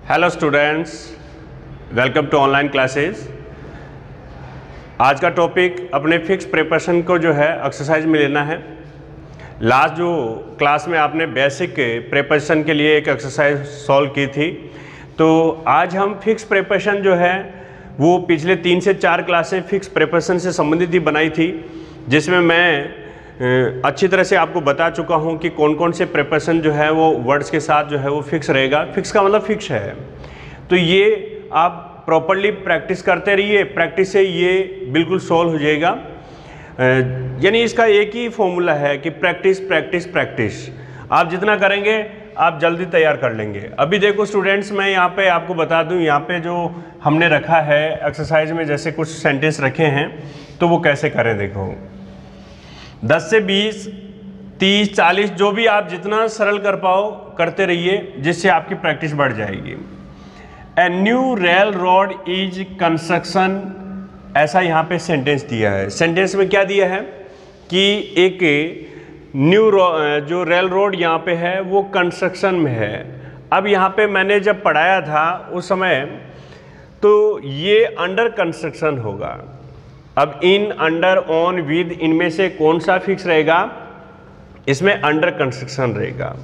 Hello students, welcome to online classes. आज का topic अपने फिक्स प्रिपरेशन को जो है एक्सरसाइज में लेना है। लास्ट जो क्लास में आपने बेसिक प्रिपरेशन के लिए एक एक्सरसाइज सॉल्व की थी, तो आज हम फिक्स प्रिपरेशन जो है वो पिछले 3 से 4 क्लासें फिक्स प्रिपरेशन से संबंधित ही बनाई थी, जिसमें मैं अच्छी तरह से आपको बता चुका हूं कि कौन कौन से प्रिपरेशन जो है वो वर्ड्स के साथ जो है वो फिक्स रहेगा। फिक्स का मतलब फिक्स है, तो ये आप प्रॉपरली प्रैक्टिस करते रहिए। प्रैक्टिस से ये बिल्कुल सॉल्व हो जाएगा। यानी इसका एक ही फॉर्मूला है कि प्रैक्टिस प्रैक्टिस प्रैक्टिस। आप जितना करेंगे आप जल्दी तैयार कर लेंगे। अभी देखो स्टूडेंट्स, मैं यहाँ पे आपको बता दूँ, यहाँ पे जो हमने रखा है एक्सरसाइज में, जैसे कुछ सेंटेंस रखे हैं तो वो कैसे करें। देखो 10 से 20, 30, 40 जो भी आप जितना सरल कर पाओ करते रहिए, जिससे आपकी प्रैक्टिस बढ़ जाएगी। A new rail road is construction, ऐसा यहाँ पे सेंटेंस दिया है। सेंटेंस में क्या दिया है कि एक न्यू जो रेल रोड यहाँ पे है वो कंस्ट्रक्शन में है। अब यहाँ पे मैंने जब पढ़ाया था उस समय, तो ये अंडर कंस्ट्रक्शन होगा। अब इन, अंडर, ऑन, विद, इनमें से कौन सा फिक्स रहेगा? इसमें अंडर कंस्ट्रक्शन रहेगा।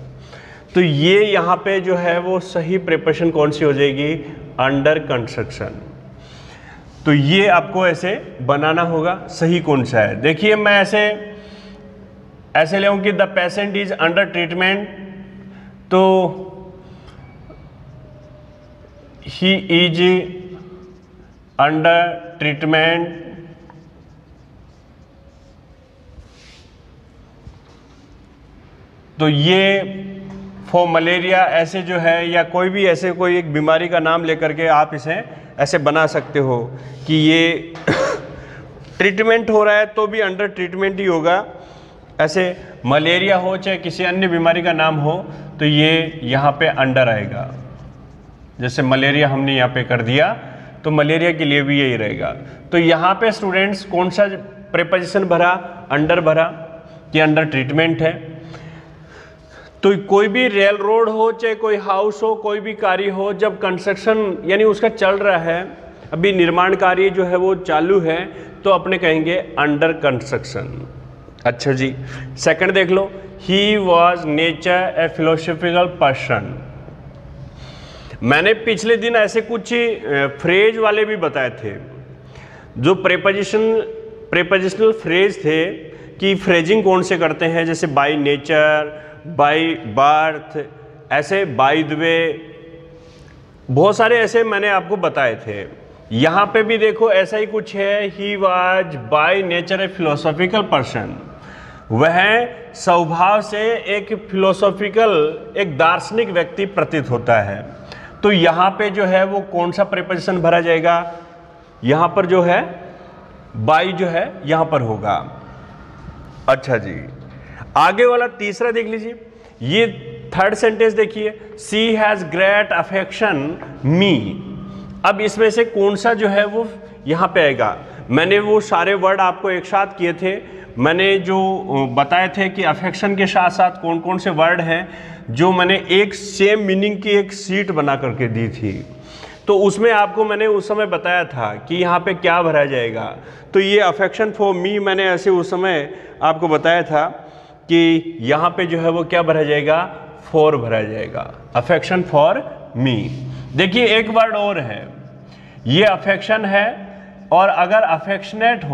तो ये यहाँ पे जो है वो सही प्रिपरेशन कौन सी हो जाएगी? Under construction. तो ये आपको ऐसे बनाना होगा, सही कौन सा है। देखिए मैं ऐसे ले कि the patient is under treatment, तो ही इज अंडर ट्रीटमेंट तो ये फॉर मलेरिया ऐसे जो है, या कोई भी ऐसे कोई एक बीमारी का नाम लेकर के आप इसे ऐसे बना सकते हो कि ये ट्रीटमेंट हो रहा है तो भी अंडर ट्रीटमेंट ही होगा। ऐसे मलेरिया हो चाहे किसी अन्य बीमारी का नाम हो तो ये यहाँ पे अंडर आएगा। जैसे मलेरिया हमने यहाँ पे कर दिया तो मलेरिया के लिए भी यही रहेगा। तो यहाँ पे स्टूडेंट्स कौन सा प्रीपोजिशन भरा? अंडर भरा, कि अंडर ट्रीटमेंट है। तो कोई भी रेल रोड हो चाहे कोई हाउस हो, कोई भी कार्य हो, जब कंस्ट्रक्शन यानी उसका चल रहा है, अभी निर्माण कार्य जो है वो चालू है, तो अपने कहेंगे अंडर कंस्ट्रक्शन। अच्छा जी, सेकंड देख लो, he was nature a philosophical person. मैंने पिछले दिन ऐसे कुछ फ्रेज वाले भी बताए थे, जो प्रेपोजिशनल फ्रेज थे कि फ्रेजिंग कौन से करते हैं, जैसे बाय नेचर, बाय बर्थ, ऐसे बाय द वे, बहुत सारे ऐसे मैंने आपको बताए थे। यहाँ पे भी देखो ऐसा ही कुछ है, he was by nature a philosophical person. वह स्वभाव से एक फिलोसॉफिकल, एक दार्शनिक व्यक्ति प्रतीत होता है। तो यहाँ पे जो है वो कौन सा प्रीपोजिशन भरा जाएगा? यहाँ पर जो है बाय जो है यहाँ पर होगा। अच्छा जी, आगे वाला तीसरा देख लीजिए, ये थर्ड सेंटेंस देखिए, शी हैज़ ग्रेट अफेक्शन मी। अब इसमें से कौन सा जो है वो यहाँ पे आएगा? मैंने वो सारे वर्ड आपको एक साथ किए थे। मैंने जो बताए थे कि अफेक्शन के साथ साथ कौन कौन से वर्ड हैं, जो मैंने एक सेम मीनिंग की एक सीट बना करके दी थी, तो उसमें आपको मैंने उस समय बताया था कि यहाँ पे क्या भरा जाएगा। तो ये अफेक्शन फॉर मी मैंने ऐसे उस समय आपको बताया था कि यहाँ पे जो है वो क्या भरा जाएगा? फॉर भरा जाएगा, अफेक्शन फॉर मी। देखिए एक वर्ड और है, ये अफेक्शन है, और अगर अफेक्शनेट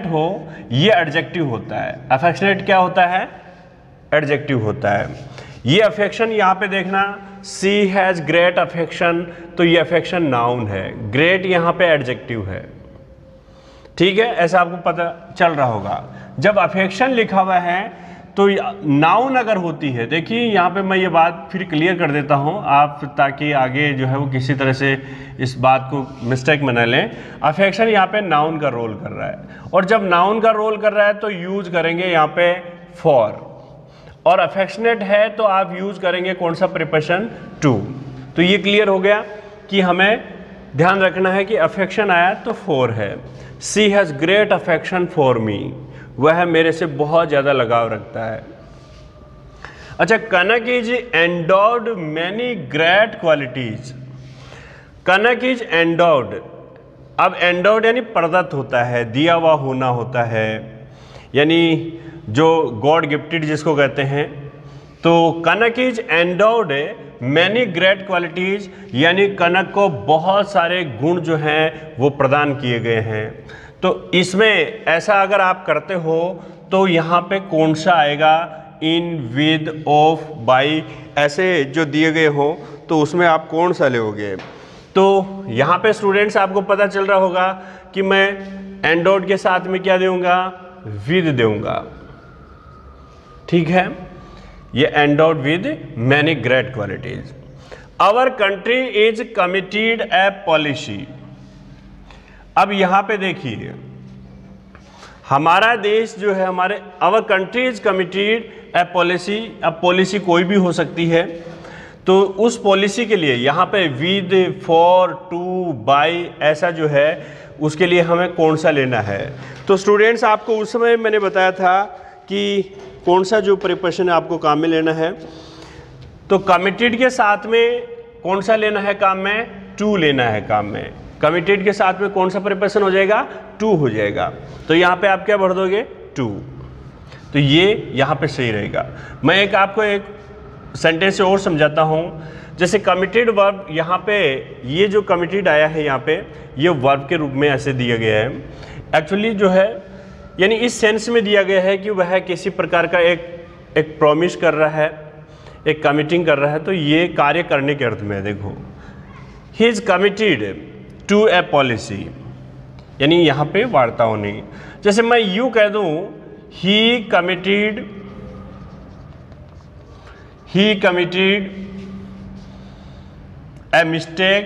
हो ये एडजेक्टिव होता है। अफेक्शनेट क्या होता है? एडजेक्टिव होता है। ये अफेक्शन यहाँ पे देखना, शी हैज़ ग्रेट अफेक्शन, तो ये अफेक्शन नाउन है, ग्रेट यहाँ पे एडजेक्टिव है। ठीक है, ऐसा आपको पता चल रहा होगा। जब अफेक्शन लिखा हुआ है तो नाउन अगर होती है, देखिए यहाँ पे मैं ये बात फिर क्लियर कर देता हूँ आप, ताकि आगे जो है वो किसी तरह से इस बात को मिस्टेक में न लें। अफेक्शन यहाँ पे नाउन का रोल कर रहा है, और जब नाउन का रोल कर रहा है तो यूज करेंगे यहाँ पे फॉर, और अफेक्शनेट है तो आप यूज करेंगे कौन सा प्रीपोजिशन? टू। तो ये क्लियर हो गया कि हमें ध्यान रखना है कि अफेक्शन आया तो फॉर है। She has great affection for me, वह मेरे से बहुत ज़्यादा लगाव रखता है। अच्छा, Kanak is endowed many great qualities. Kanak is endowed, अब एंडोड यानी प्रदत्त होता है, दिया हुआ होना होता है, यानी जो गॉड गिफ्टेड जिसको कहते हैं। तो कनक is endowed many great qualities, यानी कनक को बहुत सारे गुण जो हैं वो प्रदान किए गए हैं। तो इसमें ऐसा अगर आप करते हो तो यहाँ पे कौन सा आएगा, इन, विद, ऑफ, बाई, ऐसे जो दिए गए हो तो उसमें आप कौन सा लोगे। तो यहाँ पे स्टूडेंट्स आपको पता चल रहा होगा कि मैं एंडोड के साथ में क्या दूंगा, विद दूंगा। ठीक है, ये endowed with many great qualities. Our country is committed a policy. अब यहां पे देखिए, हमारा देश जो है, हमारे our country is committed a policy. अब पॉलिसी कोई भी हो सकती है, तो उस पॉलिसी के लिए यहाँ पे विद, फॉर, टू, बाय ऐसा जो है उसके लिए हमें कौन सा लेना है। तो स्टूडेंट्स आपको उस समय मैंने बताया था कि कौन सा जो प्रिपरेशन आपको काम में लेना है। तो कमिटेड के साथ में कौन सा लेना है काम में, टू लेना है काम में। कमिटेड के साथ में कौन सा प्रिपरेशन हो जाएगा, टू हो जाएगा। तो यहाँ पे आप क्या भर दोगे, टू। तो ये यहाँ पे सही रहेगा। मैं आपको एक सेंटेंस से और समझाता हूँ। जैसे कमिटेड वर्ब, यहाँ पे ये जो कमिटेड आया है यहाँ पे, ये वर्ब के रूप में ऐसे दिया गया है। एक्चुअली जो है यानी इस सेंस में दिया गया है कि वह किसी प्रकार का एक प्रॉमिस कर रहा है, एक कमिटिंग कर रहा है। तो ये कार्य करने के अर्थ में देखो, he is committed to a policy, यानी यहाँ पे वार्ता होनी। जैसे मैं यूँ कह दूँ, he committed a mistake,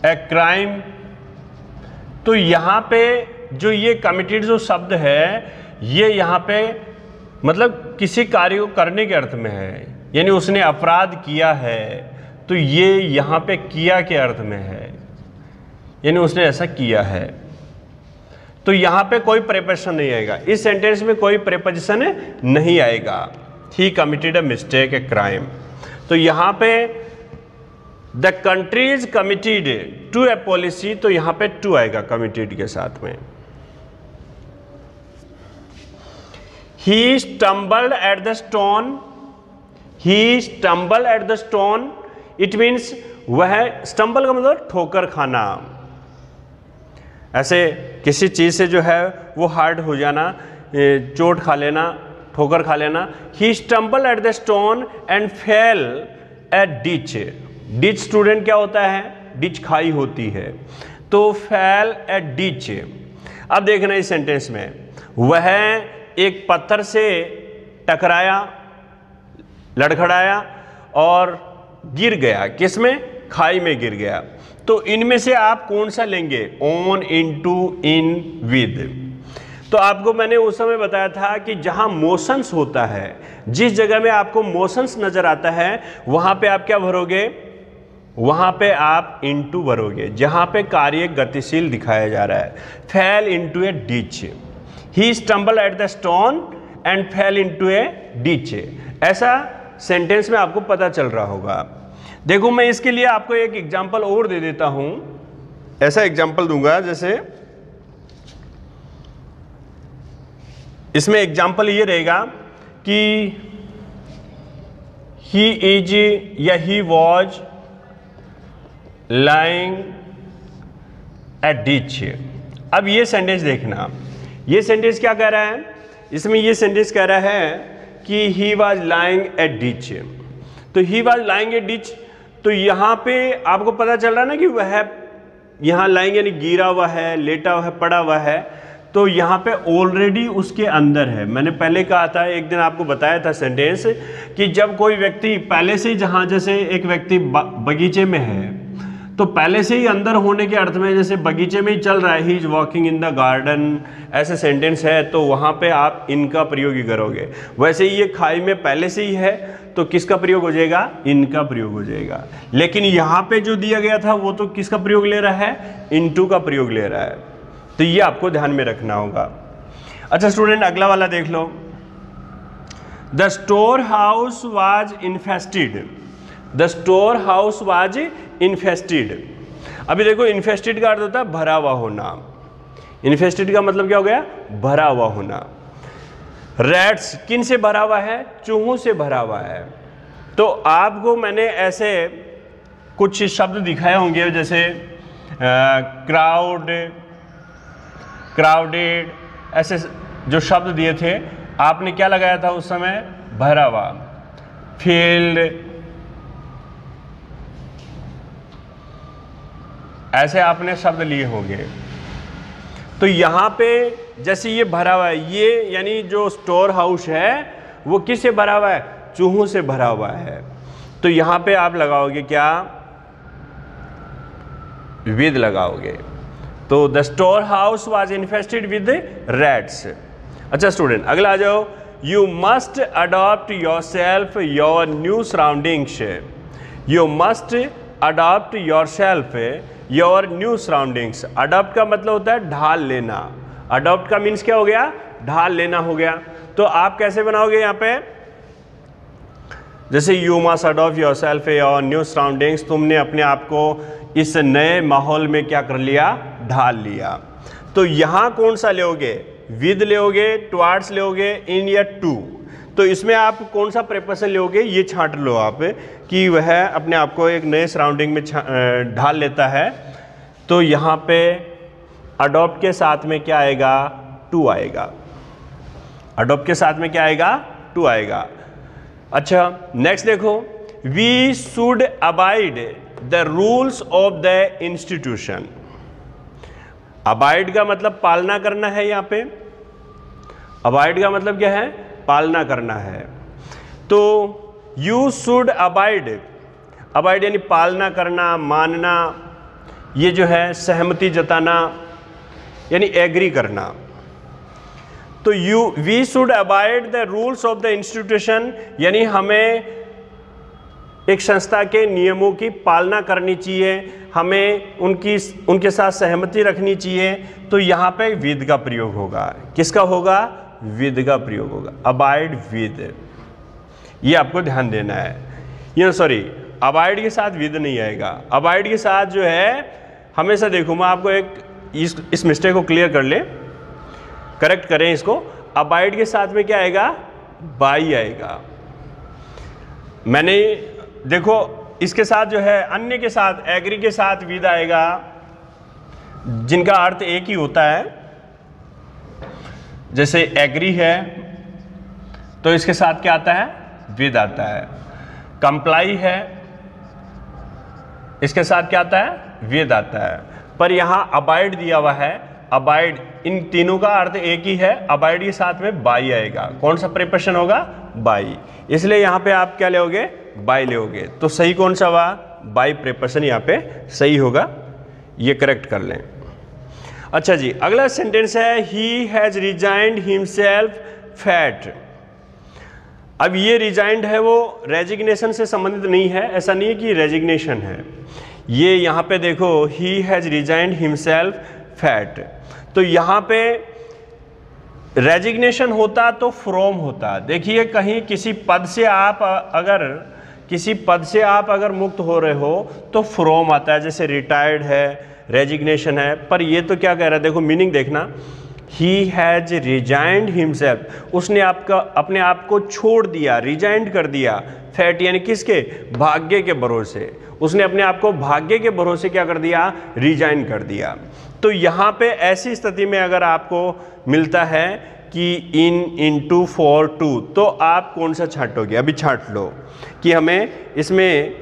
a crime. तो यहाँ पे जो ये कमिटेड जो शब्द है, ये यहाँ पे मतलब किसी कार्य को करने के अर्थ में है, यानी उसने अपराध किया है। तो ये यहाँ पे किया के अर्थ में है, यानी उसने ऐसा किया है। तो यहाँ पे कोई प्रेपोजिशन नहीं आएगा, इस सेंटेंस में कोई प्रेपोजिशन नहीं आएगा। He committed a mistake, a crime. तो यहाँ पे the country is committed to a policy, तो यहाँ पे टू आएगा कमिटेड के साथ में। He stumbled at the stone, he stumble at the stone, it means वह, स्टम्बल का मतलब ठोकर खाना, ऐसे किसी चीज़ से जो है वो हार्ड हो जाना, चोट खा लेना, ठोकर खा लेना। He stumble at the stone and fell at ditch. Ditch student क्या होता है, डिच खाई होती है। तो फेल एट डिच। अब देखना इस सेंटेंस में, वह एक पत्थर से टकराया, लड़खड़ाया और गिर गया। किसमें, खाई में गिर गया। तो इनमें से आप कौन सा लेंगे, ऑन, इनटू, इन, विद। तो आपको मैंने उस समय बताया था कि जहां मोशंस होता है, जिस जगह में आपको मोशंस नजर आता है, वहां पे आप क्या भरोगे, वहां पे आप इनटू भरोगे, जहां पे कार्य गतिशील दिखाया जा रहा है। Fail into A ditch, he stumble at the stone and fail into A ditch. ऐसा सेंटेंस में आपको पता चल रहा होगा। देखो मैं इसके लिए आपको एक एग्जाम्पल और दे देता हूं। ऐसा एग्जाम्पल दूंगा, जैसे इसमें एग्जाम्पल ये रहेगा कि ही इज या ही वॉज लाइंग एट डिच। अब ये सेंटेंस देखना, ये सेंटेंस क्या कह रहा है, इसमें ये सेंटेंस कह रहा है कि he was lying at ditch. तो he was lying at ditch, तो यहाँ पे आपको पता चल रहा है ना कि वह यहाँ लाइंग यानी गिरा हुआ है, लेटा हुआ है, पड़ा हुआ है। तो यहाँ पे ऑलरेडी उसके अंदर है। मैंने पहले कहा था, एक दिन आपको बताया था सेंटेंस, कि जब कोई व्यक्ति पहले से ही, जहाँ जैसे एक व्यक्ति बगीचे में है, तो पहले से ही अंदर होने के अर्थ में, जैसे बगीचे में ही चल रहा है, he is walking in the garden, ऐसे सेंटेंस है, तो वहाँ पे आप इनका प्रयोग ही करोगे। वैसे ही ये खाई में पहले से ही है, तो किसका प्रयोग हो जाएगा, इनका प्रयोग हो जाएगा। लेकिन यहाँ पे जो दिया गया था वो तो किसका प्रयोग ले रहा है, इनटू का प्रयोग ले रहा है। तो ये आपको ध्यान में रखना होगा। अच्छा स्टूडेंट, अगला वाला देख लो। The store house was infested, the store house was infested. अभी देखो इन्फेस्टेड का अर्थ होता है भरा हुआ होना, इन्फेस्टेड का मतलब क्या हो गया, भरा हुआ होना। रैट्स किन से भरा हुआ है, चूहों से भरा हुआ है। तो आपको मैंने ऐसे कुछ शब्द दिखाए होंगे जैसे क्राउड, क्राउडेड, ऐसे जो शब्द दिए थे, आपने क्या लगाया था उस समय, भरा हुआ। फील्ड, ऐसे आपने शब्द लिए होंगे। तो यहाँ पे जैसे ये भरा हुआ है, ये यानी जो स्टोर हाउस है वो किससे भरा हुआ है, चूहों से भरा हुआ है। तो यहाँ पे आप लगाओगे क्या, विद लगाओगे। तो the store house was infested with rats. अच्छा स्टूडेंट, अगला आ जाओ। You must adopt your self your new surroundings, you must adopt your self your new surroundings. Adopt का मतलब होता है ढाल लेना, अडॉप्ट का मीन्स क्या हो गया, ढाल लेना हो गया। तो आप कैसे बनाओगे यहाँ पे, जैसे you must adopt your self your new surroundings, तुमने अपने आप को इस नए माहौल में क्या कर लिया, ढाल लिया। तो यहाँ कौन सा लोगे, विद लोगे, टुवार्ड्स लोगे, इन या टू। तो इसमें आप कौन सा प्रेपोजिशन लोगे, ये छांट लो आप कि वह अपने आप को एक नए सराउंडिंग में ढाल लेता है। तो यहाँ पे अडॉप्ट के साथ में क्या आएगा, टू आएगा। अडॉप्ट के साथ में क्या आएगा, टू आएगा। अच्छा नेक्स्ट देखो, we should abide the rules of the institution. Abide का मतलब पालना करना है, यहाँ पे अबाइड का मतलब क्या है, पालना करना है। तो यू शुड अबाइड, अबाइड यानी पालना करना, मानना, ये जो है सहमति जताना यानी एग्री करना। तो we should abide the rules of the institution, यानी हमें एक संस्था के नियमों की पालना करनी चाहिए, हमें उनके साथ सहमति रखनी चाहिए। तो यहाँ पे विद का प्रयोग होगा, किसका होगा, विद का प्रयोग होगा, अबाइड विद। ये आपको ध्यान देना है, ये सॉरी अबाइड के साथ विद नहीं आएगा। अबाइड के साथ जो है हमेशा, देखो मैं आपको एक इस मिस्टेक को क्लियर कर ले, करेक्ट करें इसको। अबाइड के साथ में क्या आएगा, बाई आएगा। मैंने देखो इसके साथ जो है अन्य के साथ, एग्री के साथ विद आएगा, जिनका अर्थ एक ही होता है। जैसे एग्री है तो इसके साथ क्या आता है, विद आता है। कंप्लाई है, इसके साथ क्या आता है, विद आता है। पर यहाँ अबाइड दिया हुआ है, अबाइड, इन तीनों का अर्थ एक ही है। अबाइड के साथ में बाई आएगा, कौन सा प्रिपोजिशन होगा, बाई। इसलिए यहाँ पे आप क्या लोगे, बाई लोगे। तो सही कौन सा हुआ, बाई प्रिपोजिशन यहाँ पे सही होगा, ये करेक्ट कर लें। अच्छा जी, अगला सेंटेंस है, he has resigned himself fat. अब ये रिजाइंड है वो रेजिग्नेशन से संबंधित नहीं है, ऐसा नहीं है कि रेजिग्नेशन है। ये यहाँ पे देखो, he has resigned himself fat. तो यहाँ पे रेजिग्नेशन होता तो फ्रॉम होता। देखिए कहीं किसी पद से आप अगर मुक्त हो रहे हो तो फ्रॉम आता है, जैसे रिटायर्ड है, रेजिग्नेशन है। पर ये तो क्या कह रहा है, देखो मीनिंग देखना, ही हैज रिजाइंड हिमसेल्फ, उसने अपने आप को छोड़ दिया, रिजाइंड कर दिया। फैट यानी किसके, भाग्य के भरोसे, उसने अपने आप को भाग्य के भरोसे क्या कर दिया, रिजाइन कर दिया। तो यहाँ पे ऐसी स्थिति में अगर आपको मिलता है कि इनटू, फॉर, टू, तो आप कौन सा छांटोगे, अभी छांट लो कि हमें इसमें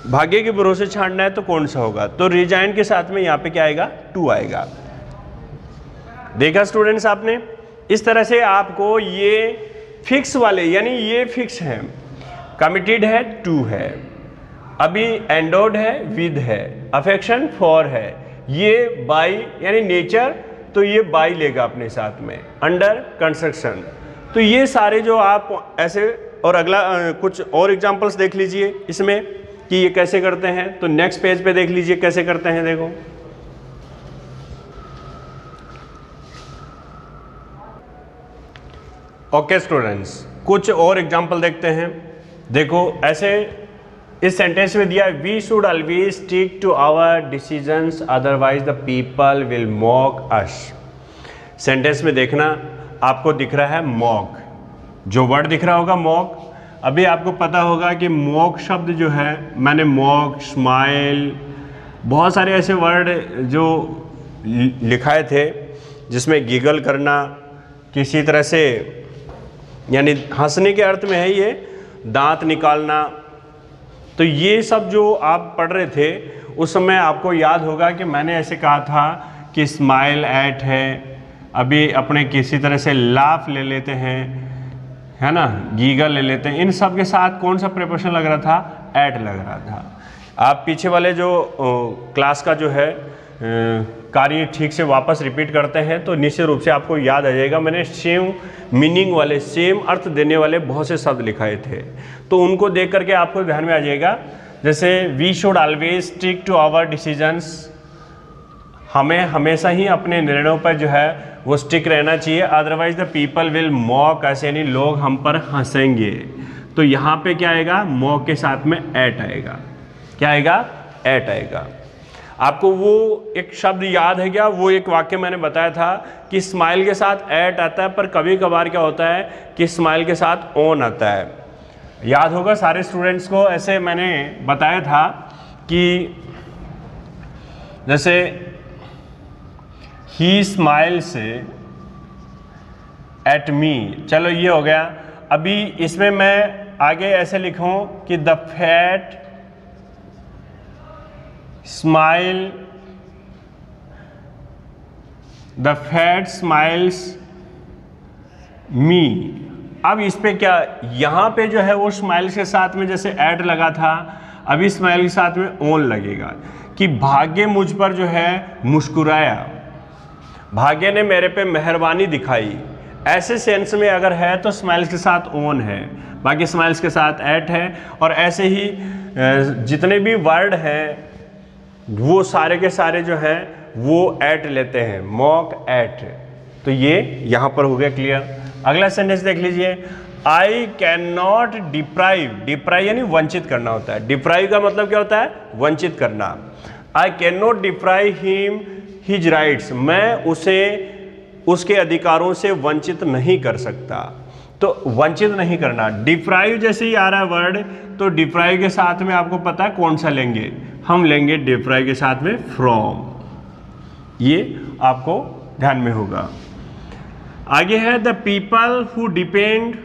भाग्य के भरोसे छांटना है तो कौन सा होगा। तो रिजाइन के साथ में यहाँ पे क्या आएगा, टू आएगा। देखा स्टूडेंट्स आपने, इस तरह से आपको ये फिक्स वाले, यानी ये फिक्स है, कमिटेड है, टू है, अभी एंडोर्ड है, विद है, अफेक्शन फॉर है, ये बाई यानी नेचर, तो ये बाई लेगा अपने साथ में, अंडर कंस्ट्रक्शन। तो ये सारे जो आप ऐसे, और अगला कुछ और एग्जांपल्स देख लीजिए इसमें कि ये कैसे करते हैं। तो नेक्स्ट पेज पे देख लीजिए कैसे करते हैं, देखो ओके स्टूडेंट्स, कुछ और एग्जाम्पल देखते हैं। देखो ऐसे इस सेंटेंस में दिया, we should always stick to our decisions otherwise the people will mock us. Sentence में देखना, आपको दिख रहा है मॉक, जो वर्ड दिख रहा होगा मॉक। अभी आपको पता होगा कि मॉक शब्द जो है, मैंने मॉक, स्माइल, बहुत सारे ऐसे वर्ड जो लिखाए थे जिसमें गिगल करना, किसी तरह से यानी हंसने के अर्थ में है ये, दांत निकालना। तो ये सब जो आप पढ़ रहे थे उस समय आपको याद होगा कि मैंने ऐसे कहा था कि स्माइल एट है, अभी अपने किसी तरह से लाफ ले लेते हैं, है ना, गीगल ले लेते हैं। इन सब के साथ कौन सा प्रिपोजिशन लग रहा था? एट लग रहा था। आप पीछे वाले जो क्लास का जो है कार्य ठीक से वापस रिपीट करते हैं तो निश्चित रूप से आपको याद आ जाएगा। मैंने सेम मीनिंग वाले, सेम अर्थ देने वाले बहुत से शब्द लिखाए थे, तो उनको देख करके आपको ध्यान में आ जाएगा। जैसे we should always stick to our decisions, हमें हमेशा ही अपने निर्णयों पर जो है वो स्टिक रहना चाहिए। Otherwise the people will mock us, यानी लोग हम पर हंसेंगे। तो यहाँ पे क्या आएगा? मॉक के साथ में एट आएगा। क्या आएगा? एट आएगा। आपको वो एक शब्द याद है क्या? वो एक वाक्य मैंने बताया था कि स्माइल के साथ एट आता है, पर कभी कभार क्या होता है कि स्माइल के साथ ऑन आता है। याद होगा सारे स्टूडेंट्स को, ऐसे मैंने बताया था कि जैसे ही स्माइल्स एट मी, चलो ये हो गया। अभी इसमें मैं आगे ऐसे लिखूं कि the fat smile, the fat smiles me. अब इस पे क्या, यहाँ पे जो है वो स्माइल्स के साथ में जैसे ऐड लगा था, अभी स्माइल के साथ में ऑन लगेगा कि भाग्य मुझ पर जो है मुस्कुराया, भाग्य ने मेरे पे मेहरबानी दिखाई। ऐसे सेंस में अगर है तो स्माइल्स के साथ ऑन है, बाकी स्माइल्स के साथ ऐट है। और ऐसे ही जितने भी वर्ड हैं वो सारे के सारे जो हैं वो ऐट लेते हैं, मॉक ऐट। तो ये यहाँ पर हो गया क्लियर। अगला सेंटेंस देख लीजिए, I can not deprive, deprive यानी वंचित करना होता है। डिप्राइव का मतलब क्या होता है? वंचित करना। I can not deprive him his rights, मैं उसे उसके अधिकारों से वंचित नहीं कर सकता। तो वंचित नहीं करना, डिप्राइव जैसे ही आ रहा है वर्ड, तो डिप्राइव के साथ में आपको पता है कौन सा लेंगे? हम लेंगे डिप्राइव के साथ में फ्रॉम। ये आपको ध्यान में होगा। आगे है द पीपल हु डिपेंड,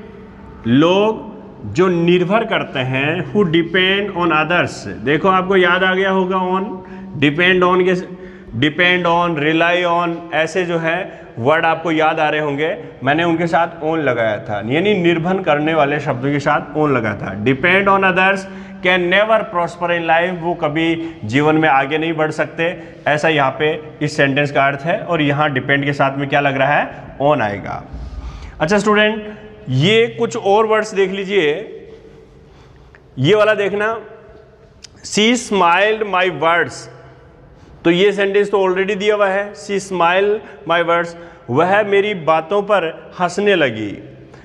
लोग जो निर्भर करते हैं, हु डिपेंड ऑन अदर्स। देखो आपको याद आ गया होगा ऑन, डिपेंड ऑन के, डिपेंड ऑन, रिलाई ऑन, ऐसे जो है वर्ड आपको याद आ रहे होंगे। मैंने उनके साथ ऑन लगाया था, यानी निर्भर करने वाले शब्दों के साथ ऑन लगाया था। Depend on others can never prosper in life, वो कभी जीवन में आगे नहीं बढ़ सकते, ऐसा यहाँ पे इस सेंटेंस का अर्थ है। और यहाँ डिपेंड के साथ में क्या लग रहा है? ऑन आएगा। अच्छा स्टूडेंट, ये कुछ और वर्ड्स देख लीजिए। ये वाला देखना, सी स्माइल्ड माई वर्ड्स, तो ये सेंटेंस तो ऑलरेडी दिया हुआ है, सी स्माइल्ड माई वर्ड्स, वह मेरी बातों पर हंसने लगी।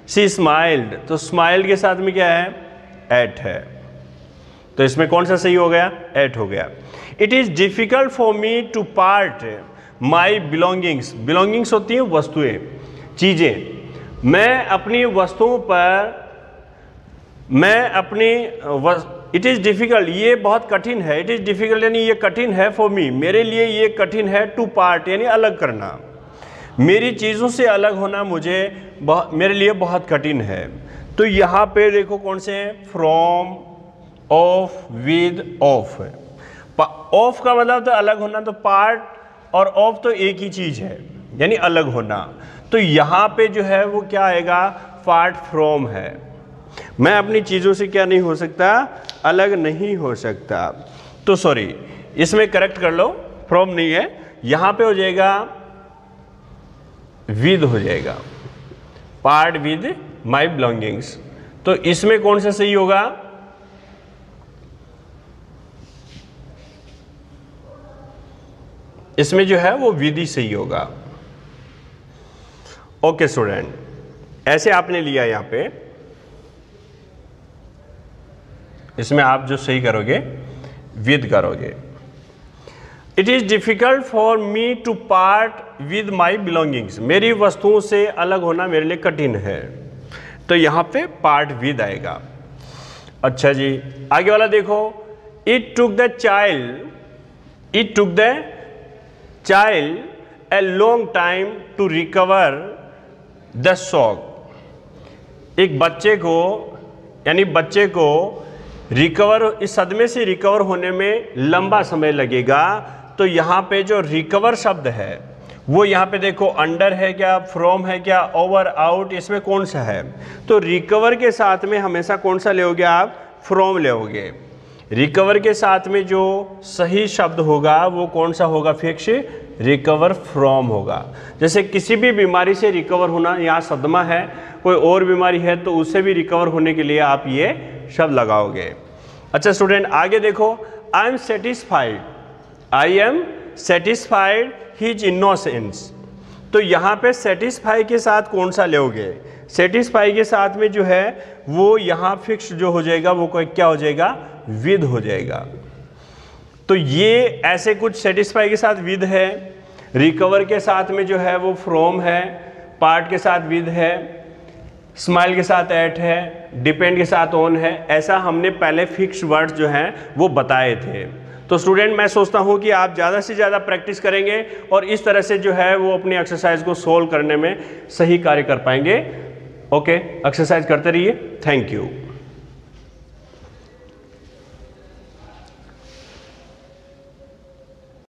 सी स्माइल्ड, तो स्माइल्ड के साथ में क्या है? एट है। तो इसमें कौन सा सही हो गया? एट हो गया। It is difficult for me to part my belongings, belongings होती हैं वस्तुएं, चीजें। मैं अपनी वस्तुओं पर, मैं अपनी इट इज़ डिफ़िकल्ट, ये बहुत कठिन है। इट इज़ डिफ़िकल्ट यानी ये कठिन है, फॉर मी, मेरे लिए ये कठिन है। टू पार्ट यानी अलग करना, मेरी चीज़ों से अलग होना मुझे मेरे लिए बहुत कठिन है। तो यहाँ पे देखो कौन से हैं? From, of, with, of. Of का मतलब तो अलग होना, तो पार्ट और ऑफ तो एक ही चीज़ है, यानी अलग होना। तो यहाँ पे जो है वो क्या आएगा? पार्ट फ्रॉम है। मैं अपनी चीज़ों से क्या नहीं हो सकता? अलग नहीं हो सकता। तो सॉरी, इसमें करेक्ट कर लो, फ्रॉम नहीं है, यहाँ पे हो जाएगा विद, हो जाएगा पार्ट विद माई बिलोंगिंग्स। तो इसमें कौन सा सही होगा? इसमें जो है वो विद ही सही होगा। ओके स्टूडेंट, ऐसे आपने लिया यहाँ पे। इसमें आप जो सही करोगे विद करोगे। It is difficult for me to part with my belongings, मेरी वस्तुओं से अलग होना मेरे लिए कठिन है, तो यहाँ पे पार्ट विद आएगा। अच्छा जी, आगे वाला देखो, it took the child a long time to recover the shock. एक बच्चे को, यानी बच्चे को रिकवर, इस सदमे से रिकवर होने में लंबा समय लगेगा। तो यहाँ पे जो रिकवर शब्द है वो यहाँ पे देखो अंडर है क्या, फ्रॉम है क्या, ओवर, आउट, इसमें कौन सा है? तो रिकवर के साथ में हमेशा कौन सा लेओगे आप? फ्रॉम लेओगे। रिकवर के साथ में जो सही शब्द होगा वो कौन सा होगा? फिक्स रिकवर फ्रॉम होगा। जैसे किसी भी बीमारी से रिकवर होना, यहाँ सदमा है, कोई और बीमारी है तो उससे भी रिकवर होने के लिए आप ये शब्द लगाओगे। अच्छा स्टूडेंट, आगे देखो, I am satisfied his innocence. तो यहाँ पे सेटिस्फाई के साथ कौन सा लोगे? सेटिस्फाई के साथ में जो है वो यहाँ फिक्स जो हो जाएगा वो कोई क्या हो जाएगा? विद हो जाएगा। तो ये ऐसे कुछ सेटिस्फाई के साथ विद है, रिकवर के साथ में जो है वो फ्रॉम है, पार्ट के साथ विद है, स्माइल के साथ एट है, डिपेंड के साथ ऑन है। ऐसा हमने पहले फिक्स वर्ड्स जो हैं वो बताए थे। तो स्टूडेंट, मैं सोचता हूँ कि आप ज़्यादा से ज़्यादा प्रैक्टिस करेंगे और इस तरह से जो है वो अपनी एक्सरसाइज को सोल्व करने में सही कार्य कर पाएंगे। ओके, एक्सरसाइज करते रहिए। Thank you.